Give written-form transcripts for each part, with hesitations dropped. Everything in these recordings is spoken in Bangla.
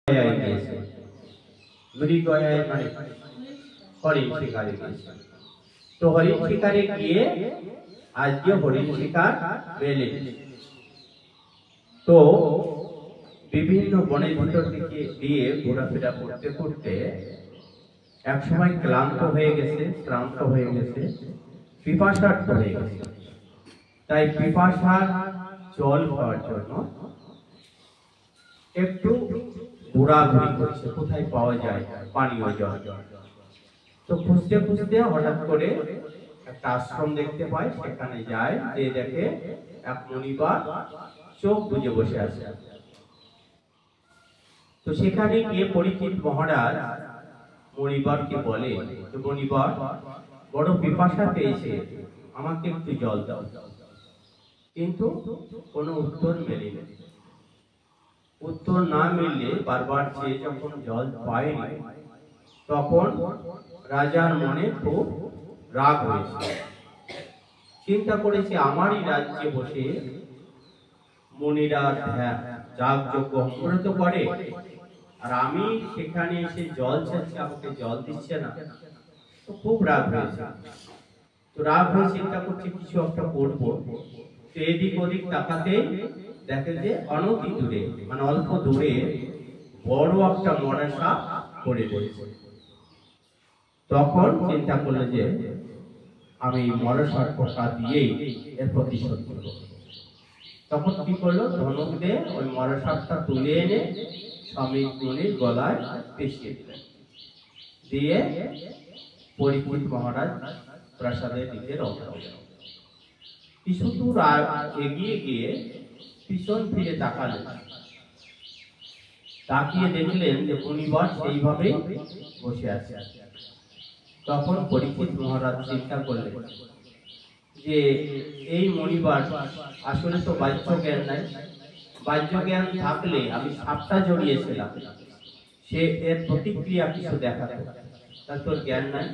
গিয়েছে, মৃগয়ায় মানে হরিণ শিকারে গিয়েছে। তো হরিণ শিকারে গিয়ে আজকে হরিণ শিকার পেলে। তো বিভিন্ন বনের ভিতর থেকে দিয়ে ঘোরাফেরা করতে করতে এক সময় ক্লান্ত হয়ে গেছে, শ্রান্ত হয়ে গেছে, পিপাসার্থ হয়ে গেছে। তাই পিপাসার জল খাওয়ার জন্য একটু ঘোরাঘুরি করছে, কোথায় পাওয়া যায় পানীয় জল। তো খুঁজতে খুঁজতে হঠাৎ করে একটা আশ্রম দেখতে পায়, সেখানে যায়, যে দেখে এক মুনিবার চোখ বুজে বসে আছে। তো সেখানে গিয়ে পরীক্ষিত মহারাজ মণিবারকে বলে, তো মণিবার বড় পিপাসা পেয়েছে, আমাকে একটু জল দাও। কিন্তু কোনো উত্তর মেলেনি। উত্তর না মিললে বারবার চেয়ে যখন জল পায়নি, তখন রাজার মনে খুব রাগ হয়েছে। চিন্তা করেছে, আমারই রাজ্যে বসে মুনিরা যাগযজ্ঞ হোম করে, আর আমি সেখানে এসে জল চাচ্ছি, আমাকে জল দিচ্ছে না। তো খুব রাগ হয়েছে। তো রাগ হয়ে চিন্তা করছে কিছু একটা করবো। তো এদিক ওদিক তাকাতে দেখে যে অনতি দূরে, মানে অল্প দূরে বড় একটা মরা সাপ পড়ে রয়েছে। তখন চিন্তা করলো যে আমি মরা সাপটা দিয়েই এর প্রতিশোধ করব। তখন কি করলো, ধনুক দিয়ে ওই মরা সাপটা তুলে এনে শ্রমিক মুনির গলায় পেঁচিয়ে দিলেন। দিয়ে পরীক্ষিত মহারাজ প্রাসাদের দিকে রওনা হলেন। কিছু দূর এগিয়ে গিয়ে পিছন ফিরে তাকালেন। তাকিয়ে দেখলেন যে মুনিবার সেইভাবেই বসে আছে। তখন পরীক্ষিত মহারাজ চিন্তা করলেন যে এই মুনিবার আসলে তো বাহ্য জ্ঞান নাই, বাহ্য জ্ঞান থাকলে আমি সাপটা জড়িয়েছিলাম, সে এর প্রতিক্রিয়া কিছু দেখাতো, তার তো জ্ঞান নাই।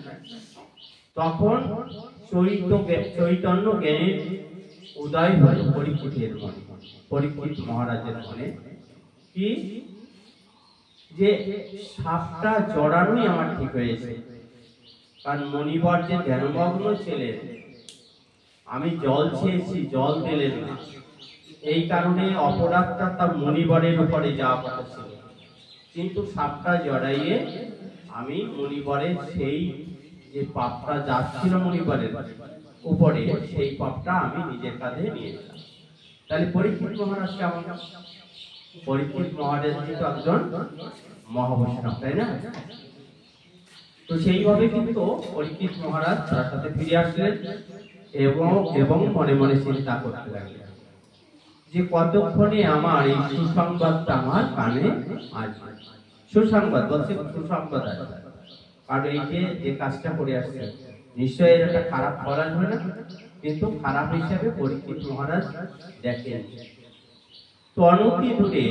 তখন চৈতন্য জ্ঞানের উদয় হল পরীক্ষিতের মনে, পরীক্ষিত মহারাজের মনে, কি যে সাপটা জড়ানোই আমার ঠিক হয়েছে। কারণ মণিবার যে ধ্যানমগ্ন ছিলেন, আমি জল চেয়েছি, জল দিলেন না, এই কারণে অপরাধটা তার মণিবরের উপরে যাওয়া কথা ছিল। কিন্তু সাপটা জড়াইয়ে আমি মণিবরের সেই যে পাপটা যাচ্ছিল মণিবরের উপরে, সেই পাপটা আমি নিজের কাঁধে নিয়ে নিলাম। তাহলে পরীক্ষিত মহারাজ কেমন? পরীক্ষিত মহারাজ কিন্তু একজন মহাবৈষ্ণব, তাই না? তো সেইভাবে কিন্তু পরীক্ষিত মহারাজ তার সাথে ফিরে আসলেন এবং মনে মনে চিন্তা করতে লাগলেন যে কতক্ষণে আমার এই সুসংবাদটা আমার কানে আসবে। সুসংবাদ বলছে, সুসংবাদ আসবে। কারণ এই যে কাজটা করে আসছে, নিশ্চয়ই এর একটা খারাপ ফল আসবে না, কিন্তু খারাপ হিসাবে পরীক্ষিত মহারাজ দেখেন। তো অনতি দূরে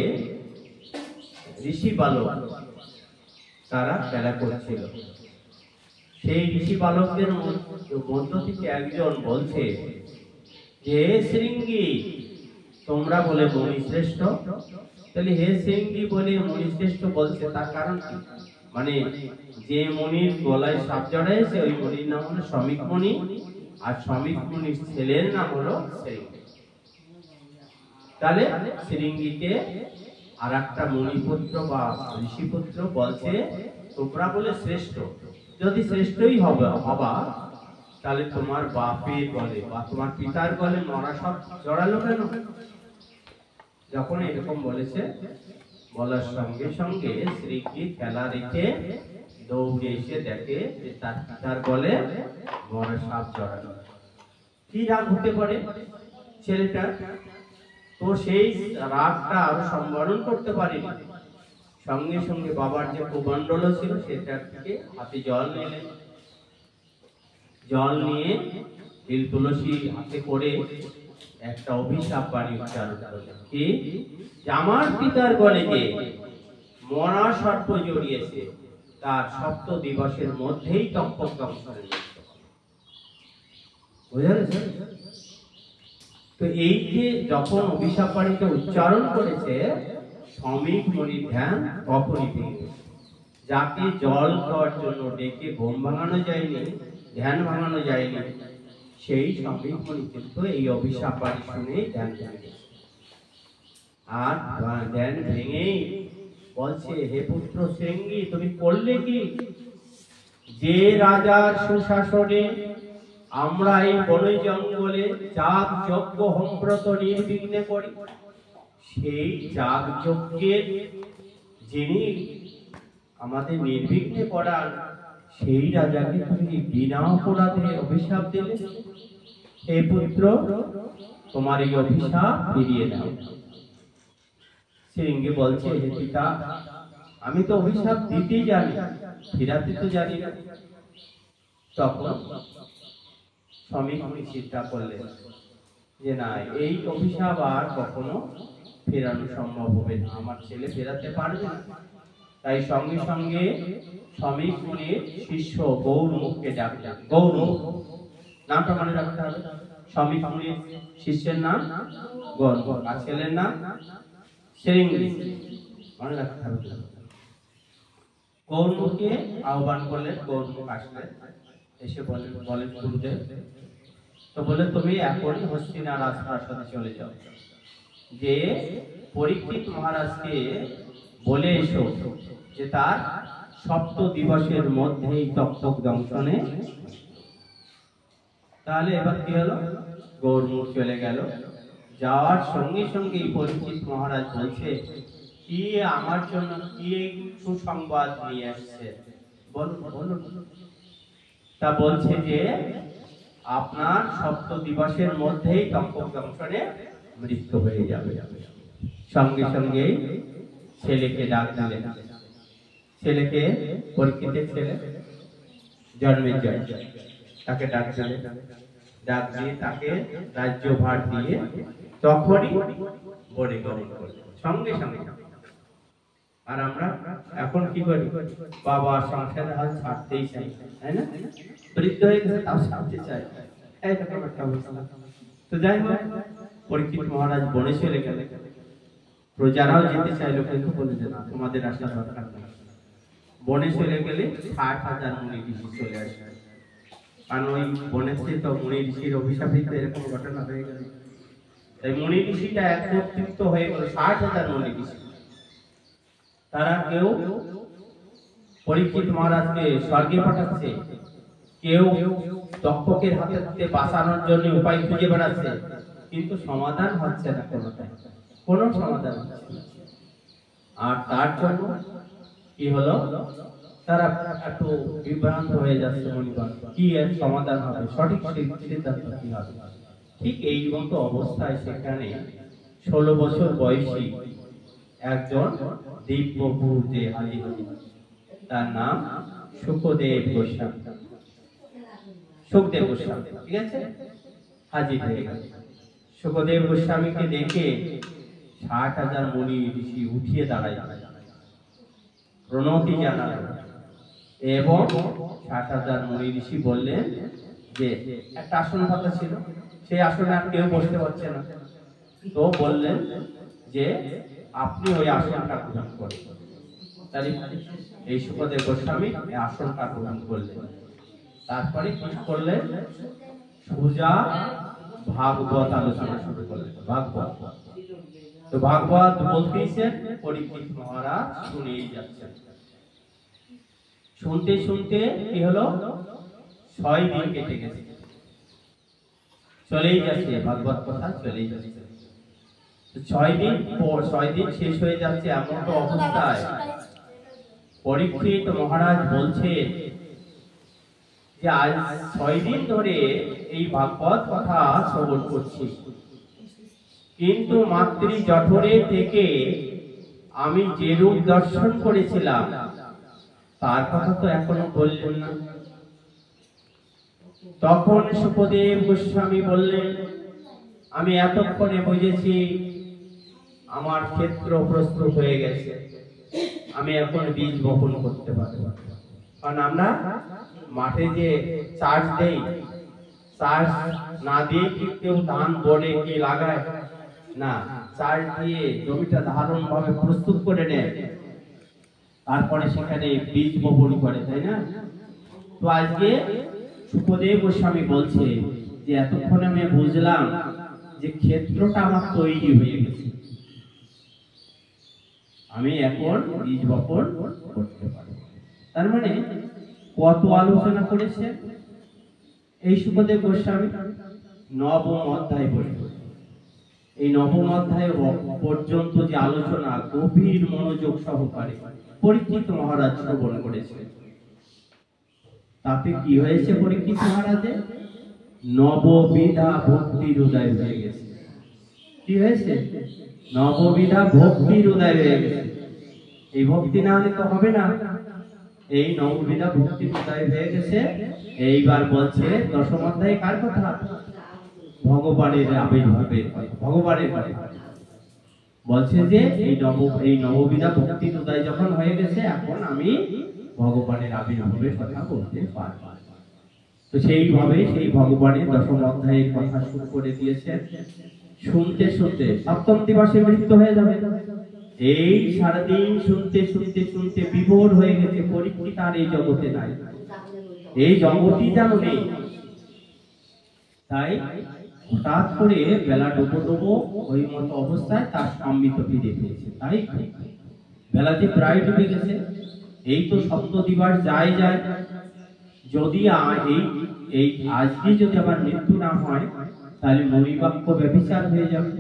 ঋষি বালক তারা খেলা করছিল। সেই ঋষি বালকদের মধ্য থেকে একজন বলছে যে হে শৃঙ্গী, তোমরা বলে মুনিশ্রেষ্ঠ। তাহলে হে শৃঙ্গী বলে মুনিশ্রেষ্ঠ বলছে, তার কারণ কি? মানে যে মুনির গলায় সাপ জড়াইছে ওই মুনির নাম হলো শ্রমিক মুনি, আর শ্রমিক মুনির ছেলের নাম হলো শৃঙ্গী। তাহলে শৃঙ্গীকে আর একটা মুনিপুত্র বা ঋষিপুত্র বলছে তোমরা বলে শ্রেষ্ঠ, যদি শ্রেষ্ঠই হবা তাহলে তোমার বাপের গলে বা তোমার পিতার গলে মরা সাপ জড়ালো কেন? যখন এরকম বলেছে, বলার সঙ্গে সঙ্গে শৃঙ্গী খেলা রেখে দৌড়ে এসে দেখে যে তার পিতার গলে মরা সাপ জড়ালো। কি রাগ হতে পারে ছেলেটার? তো সেই রাগটা আরো সম্বরণ করতে পারেনি। সঙ্গে সঙ্গে বাবার যে কুমণ্ডল ছিল সেটার থেকে হাতে জল নিলেন। জল নিয়ে তিল তুলসী হাতে করে একটা অভিশাপ বাণী উচ্চারণ করলেন, কি আমার পিতার গলে যে মরা সর্প জড়িয়েছে তার 7 দিবসের মধ্যেই টকপক দংশনে বুঝলেন? তো এই যে যখন অভিশাপ বাণীটা উচ্চারণ করেছে, শ্রমিক মনির ধ্যান কখনই ভেঙে, যাকে জল খাওয়ার জন্য ডেকে ঘুম ভাঙানো যায়নি, ধ্যান ভাঙানো যায়নি, সেই শ্রমিক মনি কিন্তু এই অভিশাপ বাড়ি শুনে ধ্যান ভেঙে, আর ধ্যান ভেঙেই বলছে, হে পুত্র শৃঙ্গী, তুমি করলে কি? যে রাজার সুশাসনে আমরা এই বনে জঙ্গলে যাগ যজ্ঞ হোমব্রত নির্বিঘ্নে করি, সেই যাগ যজ্ঞের যিনি আমাদের নির্বিঘ্নে করার, সেই রাজাকে তুমি বিনা অপরাধে অভিশাপ দিলে। হে পুত্র, তোমার এই অভিশাপ ফিরিয়ে দাও। শৃঙ্গী বলছে, হে পিতা, আমি তো অভিশাপ দিতেই জানি, ফিরাতে তো জানি না। তখন শ্রমিক মুনি চিন্তা করলেন যে না, এই অভিশাপ আর কখনো ফেরানো সম্ভব হবে না, আমার ছেলে ফেরাতে পারবে না। তাই সঙ্গে সঙ্গে শ্রমিক মুনির শিষ্য গৌরমুখকে ডাকলেন। গৌরমুখ নামটা মনে রাখতে হবে। শ্রমিক মুনির শিষ্যের নাম গৌরমুখ, আর ছেলের নাম শৃঙ্গী, মনে রাখতে হবে। গৌরমুখকে আহ্বান করলেন। গৌরমুখ আসলেন, এসে বলেন গুরুদেব, তো বলে তুমি এখনই হস্তিনার রাজপ্রাসাদে চলে যাও, যে পরীক্ষিত মহারাজকে বলে এসো যে তার সপ্ত দিবসের মধ্যেই তক্ষক দংশনে। তাহলে এবার কি হলো? গৌরমুখ চলে গেল। যাওয়ার সঙ্গে সঙ্গে পরীক্ষিত মহারাজ বলছে, কি আমার জন্য কি সুসংবাদ নিয়ে আসছে, বলুন বলুন। তা বলছে যে আপনার সপ্ত দিবসের মধ্যেই তক্ষক দংশনে মৃত্যু হয়ে যাবে। সঙ্গে সঙ্গে ছেলেকে ডাক দিলেন। ছেলেকে, পরীক্ষিতের ছেলে জন্মেজয়, তাকে ডাক দিলেন। ডাক দিয়ে তাকে রাজ্যভার দিয়ে তখনই বনে গমন করলেন, সঙ্গে সঙ্গে। আর আমরা এখন কি করি? বাবা সংসারের হাল ছাড়তেই চাই, তাই না? বৃদ্ধ হয়ে গেছে তাও ছাড়তে চাই, এইরকম একটা অবস্থা। তো যাই হোক, পরীক্ষিত মহারাজ বনে চলে গেলেন। প্রজারাও যেতে চাইলো, কিন্তু বলে যে না, তোমাদের আসা দরকার নেই। বনে চলে গেলে 60,000 মুনি ঋষি চলে আসে। কারণ ওই বনেতে তো মুনি ঋষির অভিশাপিত এরকম ঘটনা হয়ে গেল। তাই মুনি ঋষিটা একত্রিত হয়ে গেল, 60,000 মুনি ঋষি। তারা কেউ পরীক্ষিত মহারাজকে স্বর্গে পাঠাচ্ছে, কেউ তক্ষকের হাতে থেকে বাঁচানোর জন্য উপায় খুঁজে বেড়াচ্ছে, কিন্তু সমাধান হচ্ছে না, কোনো সমাধান হচ্ছে না। আর তার জন্য কি হলো? তারা এত বিভ্রান্ত হয়ে যাচ্ছে, মনিগণ, কি এর সমাধান হবে, সঠিক সিদ্ধান্ত কি হবে? ঠিক এই মতো অবস্থায় সেখানে 16 বছর বয়সী একজন দিব্য পুরুষে হাজির হল। তার নাম সুখদেব গোস্বামী। সুখদেব গোস্বামী, ঠিক আছে, হাজির হয়ে গেল। সুখদেব গোস্বামীকে দেখে 60,000 মুনি ঋষি উঠিয়ে দাঁড়ায়, প্রণতি জানালেন, এবং 60,000 মুনি ঋষি বললেন যে একটা আসন পাতা ছিল, সেই আসনে আর কেউ বসতে পারছে না, তো বললেন যে আপনি ওই আসনটা গ্রহণ করেন। তাই এই সুখদেব গোস্বামী এই আসনটা গ্রহণ করলেন। তারপরে কি করলেন? সোজা ভাগবত আলোচনা শুরু করলেন। ভাগবত, তো ভাগবত বলতেছেন, পরীক্ষিত মহারাজ শুনেই যাচ্ছেন। শুনতে শুনতে কি হলো? 6 দিন কেটে গেছে, চলেই যাচ্ছে ভাগবত কথা, চলেই যাচ্ছে। 6 দিন পর 6 দিন শেষ হয়ে যাচ্ছে, এমন তো অবস্থায় পরীক্ষিত মহারাজ বলছে যে আজ 6 দিন ধরে এই ভাগবত কথা শ্রবণ করছি, কিন্তু মাতৃ জঠরে থেকে আমি যে রূপ দর্শন করেছিলাম তার কথা তো এখনো বললেন না। তখন সুখদেব গোস্বামী বললেন, আমি এতক্ষণে বুঝেছি আমার ক্ষেত্র প্রস্তুত হয়ে গেছে, আমি এখন বীজ বপন করতে পারবো। কারণ আমরা মাঠে যে চাষ দেই, চাষ না দিয়ে কি কেউ ধান বনে কি লাগায় না, চাল দিয়ে জমিটা ধারণ ভাবে প্রস্তুত করে নেয়, তারপরে সেখানে বীজ বপন করে, তাই না? তো আজকে সুখদেব গোস্বামী বলছে যে এতক্ষণ আমি বুঝলাম যে ক্ষেত্রটা আমার তৈরি হয়ে গেছে, আমি এখন বীজ বপন করতে পারি। তার মানে কত আলোচনা করেছে এই সুখদেব গোস্বামী? নবম অধ্যায় বলে, এই নবম অধ্যায় পর্যন্ত যে আলোচনা গভীর মনোযোগ সহকারে পরীক্ষিত মহারাজ শ্রবণ করেছে। তাতে কি হয়েছে পরীক্ষিত মহারাজের? নববিধা ভক্তির উদয় হয়ে গেছে। কি হয়েছে? নববিধা ভক্তির উদয় হয়ে গেছে। এই ভক্তি না হলে তো হবে না। এই নববিধা ভক্তির উদয় হয়ে গেছে। এইবার বলছে দশম অধ্যায়ে কার কথা? ভগবানের আবির্ভাবের কথা, ভগবানের কথা বলছে যে এই নববিধা ভক্তির উদয় যখন হয়ে গেছে, এখন আমি ভগবানের আবির্ভাবের কথা বলতে পারব। তো সেইভাবে সেই ভগবানের দশম অধ্যায়ের কথা শুরু করে দিয়েছে। শুনতে শুনতে সপ্তম দিবসে মৃত্যু হয়ে যাবে। এই সারাদিন শুনতে শুনতে শুনতে বিভোর হয়ে গেছে। পরীক্ষিত আর এই জগতে নাই, এই জগতই যেন নেই। তাই হঠাৎ করে বেলা ডোবো ডোবো ওই মতো অবস্থায় তার সম্মিত ফিরে পেয়েছে। তাই বেলা যে প্রায় ডুবে গেছে। এই তো সপ্ত দিবস যায় যায়, যদি এই আজকে যদি আমার মৃত্যু না হয় তাহলে মণিবাক্য ব্যভিচার হয়ে যাবে।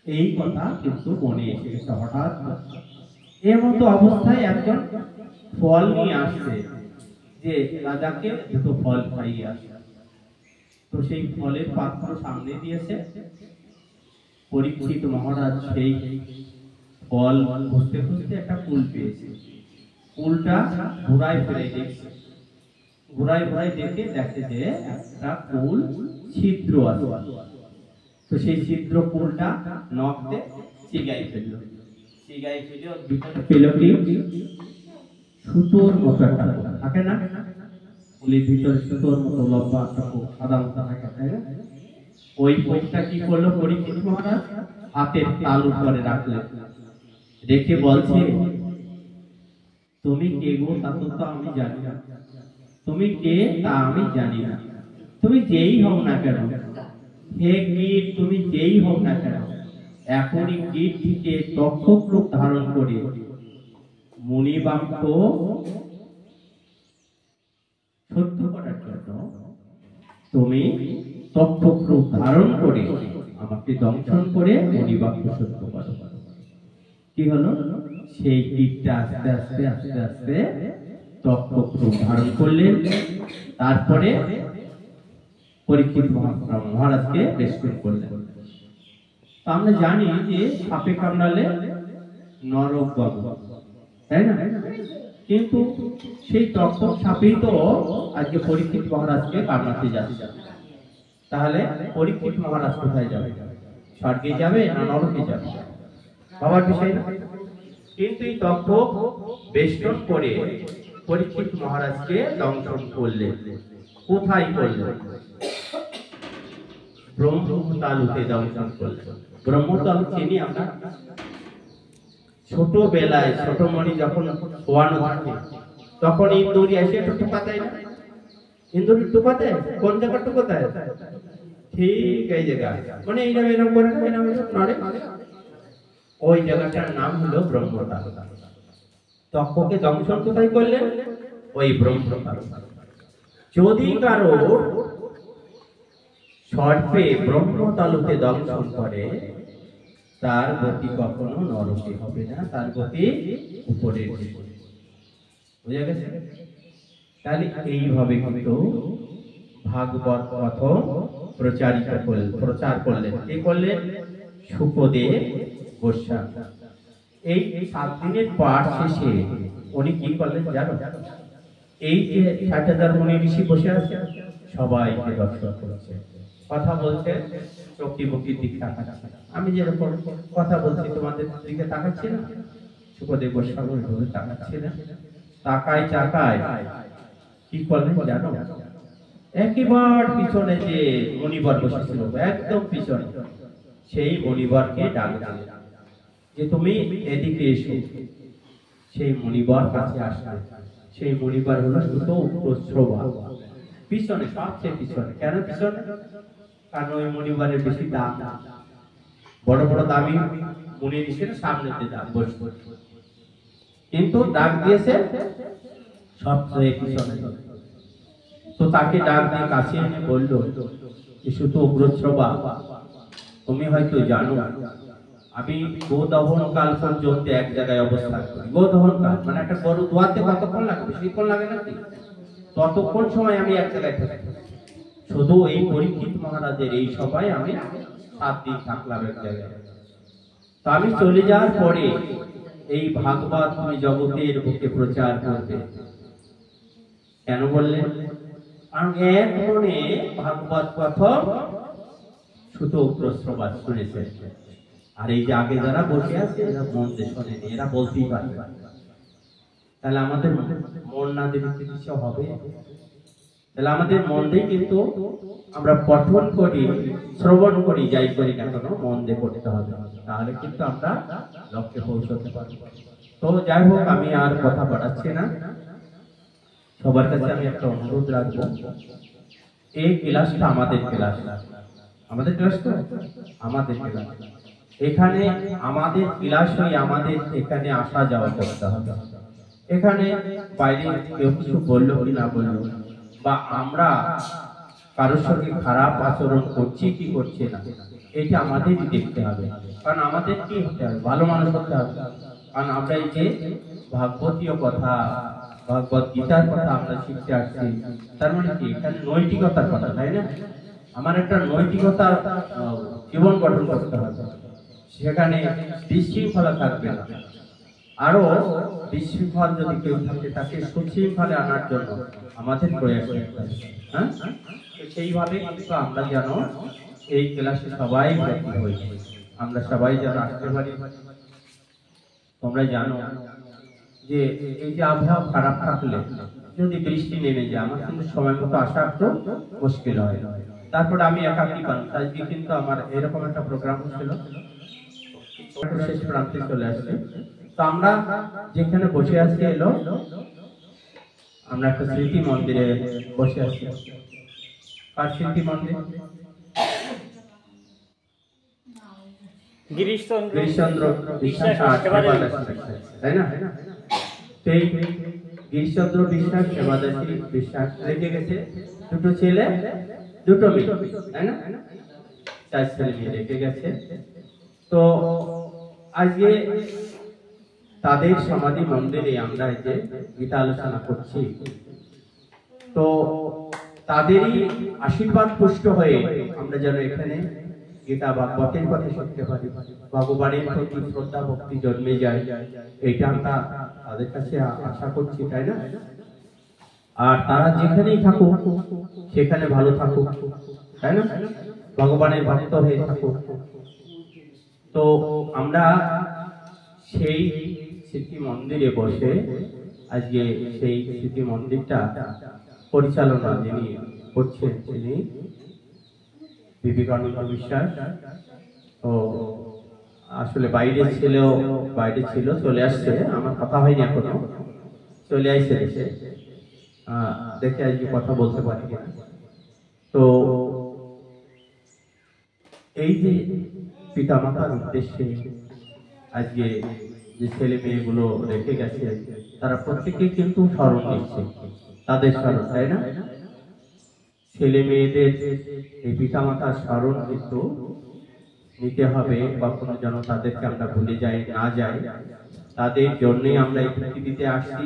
এই কথা কিন্তু মনে এসেছে হঠাৎ। এর মতো অবস্থায় একজন ফল নিয়ে আসছে যে রাজাকে দুটো ফল খাইয়ে আসে। তো সেই ফলের পাত্র সামনে দিয়েছে। পরীক্ষিত মহারাজ সেই ফল খুঁজতে খুঁজতে একটা কুল পেয়েছে। কুলটা ঘুরায় ফিরে দেখছে, ঘুরায় ঘুরায় দেখে দেখে যে একটা কুল ছিদ্র আছে। তো সেই ছিদ্র কুলটা নখতে চিগাই ফেললো। চিগাই ফেলে ভিতরে পেল কি? সুতোর মতো একটা থাকে না, কুলের ভিতরে সুতোর মতো লম্বা একটা সাদা মতো থাকে, তাই না? ওই কোপটা কি করলো পরীক্ষিত মহারাজ? হাতের তালু করে রাখলেন। রেখে বলছে, তুমি কে গো তা তো আমি জানি না, তুমি কে তা আমি জানি না। তুমি যেই হও না কেন, হে কীট, তুমি যেই হও না কেন, এখনই কীট থেকে তক্ষক রূপ ধারণ করে মুনিবাক্য সত্য করার জন্য তুমি তক্ষক রূপ ধারণ করে আমাকে দংশন করে মুনিবাক্য সত্য করো। কি হলো? সেই কীটটা আস্তে আস্তে আস্তে আস্তে তক্ষক রূপ ধারণ করলেন। তারপরে পরীক্ষিত মহারাজকে বেষ্টন করলেন। আমরা জানি যে সাপে কামড়ালে নরক গন্ধ, তাই না? কিন্তু সেই তক্ষক সাপেই তো আজকে পরীক্ষিত মহারাজকে কামড়াতে যাচ্ছে। তাহলে পরীক্ষিত মহারাজ কোথায় যাবে? স্বর্গে যাবে না নরকে যাবে? বাবার বিষয় না। কিন্তু এই তক্ষক বেষ্টন করে পরীক্ষিত মহারাজকে দংশন করলেন। কোথায় করলেন? ব্রহ্মতালুতে দংশন করলেন। ব্রহ্মতালু চিনি আমরা। ছোটবেলায় ছোট মণি যখন শোয়ানো থাকে তখন ইন্দুরি এসে একটু টোকাতে না? ইন্দুরি টোকাতে কোন জায়গা টোকাতে? ঠিক এই জায়গা, মানে এইরকম এরকম করে নড়ে, ওই জায়গাটার নাম হলো ব্রহ্মতালু। তক্ষকে দংশন কোথায় করলেন? ওই ব্রহ্মতালু। যদি কারো সর্পে ব্রহ্মতালুতে দংশন করে, তার গতি কখনো নরকে হবে না, তার গতি উপরের দিকে। বুঝা গেছে? তাহলে এইভাবে কিন্তু ভাগবত প্রথম প্রচার করলেন। কি করলেন? সুখদেব গোস্বামী। এই 7 দিনের পাঠ শেষে উনি কি করলেন জানো? এই যে 60,000 মুনি ঋষি বসে আছে, সবাইকে দর্শন করছে, কথা বলছে, চোখটি বুকির দিকে তাকাচ্ছে। আমি যেরকম কথা বলছি তোমাদের দিকে তাকাচ্ছি না? সুখদেব গোস্বামী ওইভাবে তাকাচ্ছে না। তাকায় তাকায় কি করলেন জানো? একেবারে পিছনে যে মণিবর বসেছিল, একদম পিছনে সেই মণিবরকে ডাক দিলেন যে তুমি এদিকে এসো। সেই মণিবর কাছে আসলে সেই মণিবর হলো সুত প্রশ্রবা, পিছনে, সবচেয়ে পিছনে। কেন পিছনে? কারণ ওই মণিবরের বেশি দাম, বড় বড় দামি মণি ঋষির সামনেতে দাম বসে, কিন্তু ডাক দিয়েছে সবচেয়ে পিছনে। তো তাকে ডাক দিয়ে কাছে এনে বলল, সুত উগ্রশ্রবা, তুমি হয়তো জানো আমি গোদহন কাল পর্যন্ত এক জায়গায় অবস্থান করি। গোদহন কাল মানে একটা গরু দোয়াতে কতক্ষণ লাগে? বেশিক্ষণ লাগে নাকি? ততক্ষণ সময় আমি এক জায়গায় থাকি। শুধু এই পরীক্ষিত মহারাজের এই সভায় আমি 7 দিন থাকলাম এক জায়গায়। তো আমি চলে যাওয়ার পরে এই ভাগবত তুমি জগতের বুকে প্রচার করবে। কেন বললেন? কারণ এক মনে ভাগবত কথা শুধু প্রশ্রবাদ শুনেছে, আর এই যে আগে যারা বসে আছে এরা মন দিয়ে শোনেনি, এরা বলতেই পারবে। তাহলে আমাদের মন না দিলে কিছু হবে? তাহলে আমাদের মন দিয়ে কিন্তু আমরা পঠন করি, শ্রবণ করি, যাই করি না কেন মন দিয়ে করতে হবে, তাহলে কিন্তু আমরা লক্ষ্যে পৌঁছতে পারবো। তো যাই হোক, আমি আর কথা বাড়াচ্ছি না। সবার কাছে আমি একটা অনুরোধ রাখবো, এই ক্লাসটা আমাদের ক্লাস, আমাদের ক্লাস তো আমাদের ক্লাস। এখানে আমাদের ক্লাস হয়ে আমাদের এখানে আসা যাওয়া করতে হবে। এখানে বাইরে কেউ কিছু বললো কি না বললো, বা আমরা কারোর সঙ্গে খারাপ আচরণ করছি কি করছি না, এটা আমাদেরই দেখতে হবে। কারণ আমাদের কি হতে হবে? ভালো মানুষ হতে হবে। কারণ আমরা এই যে ভাগবতীয় কথা, ভগবত গীতার কথা আমরা শিখতে আসছি, তার মানে কি এখানে নৈতিকতার কথা, তাই না? আমার একটা নৈতিকতা জীবন গঠন করতে হবে। সেখানে বিশৃঙ্খলা থাকবে না। আরো বিশৃঙ্খল যদি কেউ থাকে তাকে সুশৃঙ্খলে আনার জন্য আমাদের প্রয়াস করতে হবে। হ্যাঁ, সেইভাবে কিন্তু আমরা যেন এই ক্লাসে সবাই ভর্তি হই, আমরা সবাই যেন আসতে পারি। তোমরা জানো যে এই যে আবহাওয়া খারাপ থাকলে যদি বৃষ্টি নেমে যায়, আমার কিন্তু সময় মতো আসা একটু মুশকিল হয়। তারপর আমি একাকী মানুষ, আজকে কিন্তু আমার এরকম একটা প্রোগ্রাম ছিল, শেষ প্রান্তে চলে আসছে। তো আমরা যেখানে বসে আছি এলো, আমরা একটা স্মৃতি মন্দিরে বসে আছি। আর স্মৃতি মন্দির গিরিশচন্দ্র বিশ্বাস, তাই না? সেই গিরিশচন্দ্র বিশ্বাস, সেবাদাসী বিশ্বাস রেখে গেছে দুটো ছেলে দুটো মেয়ে, তাই না? 4 ছেলে মেয়ে রেখে গেছে। তো আজকে তাদের সমাধি মন্দিরে আমরা এই যে গীতা আলোচনা করছি, তো তাদেরই আশীর্বাদ পুষ্ট হয়ে আমরা যেন এখানে গীতা ভাগবতের কথা শিখতে পারি, ভগবানের প্রতি শ্রদ্ধা ভক্তি জন্মে যায়, এইটা আমরা তাদের কাছে আশা করছি, তাই না? আর তারা যেখানেই থাকুক সেখানে ভালো থাকুক, তাই না? ভগবানের ভক্ত হয়ে থাকুক। তো আমরা সেই স্মৃতি মন্দিরে বসে আজকে সেই স্মৃতি মন্দিরটা পরিচালনা যিনি করছেন তিনি বিবেকানন্দ বিশ্বাস। তো আসলে বাইরে ছিল, চলে আসছে, আমার কথা হয়নি এখনো, চলে আসছে দেশে। দেখে আজকে কথা বলতে পারি কিনা। তো এই যে পিতা মাতার উদ্দেশ্যে আজকে যে ছেলে মেয়েগুলো রেখে গেছে, তারা প্রত্যেকেই কিন্তু স্মরণ নিচ্ছে, তাদের স্মরণ, তাই না? ছেলে মেয়েদের এই পিতা মাতার স্মরণ কিন্তু নিতে হবে, কখনো যেন তাদেরকে আমরা ভুলে না যাই। তাদের জন্যই আমরা এই পৃথিবীতে আসছি,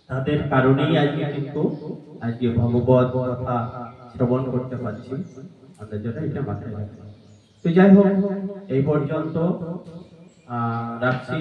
তাদের কারণেই আজকে ভগবত কথা শ্রবণ করতে পারছি, আমরা যেন এটা মাথায় রাখি। তো যাই হোক, এই পর্যন্ত রাখছি।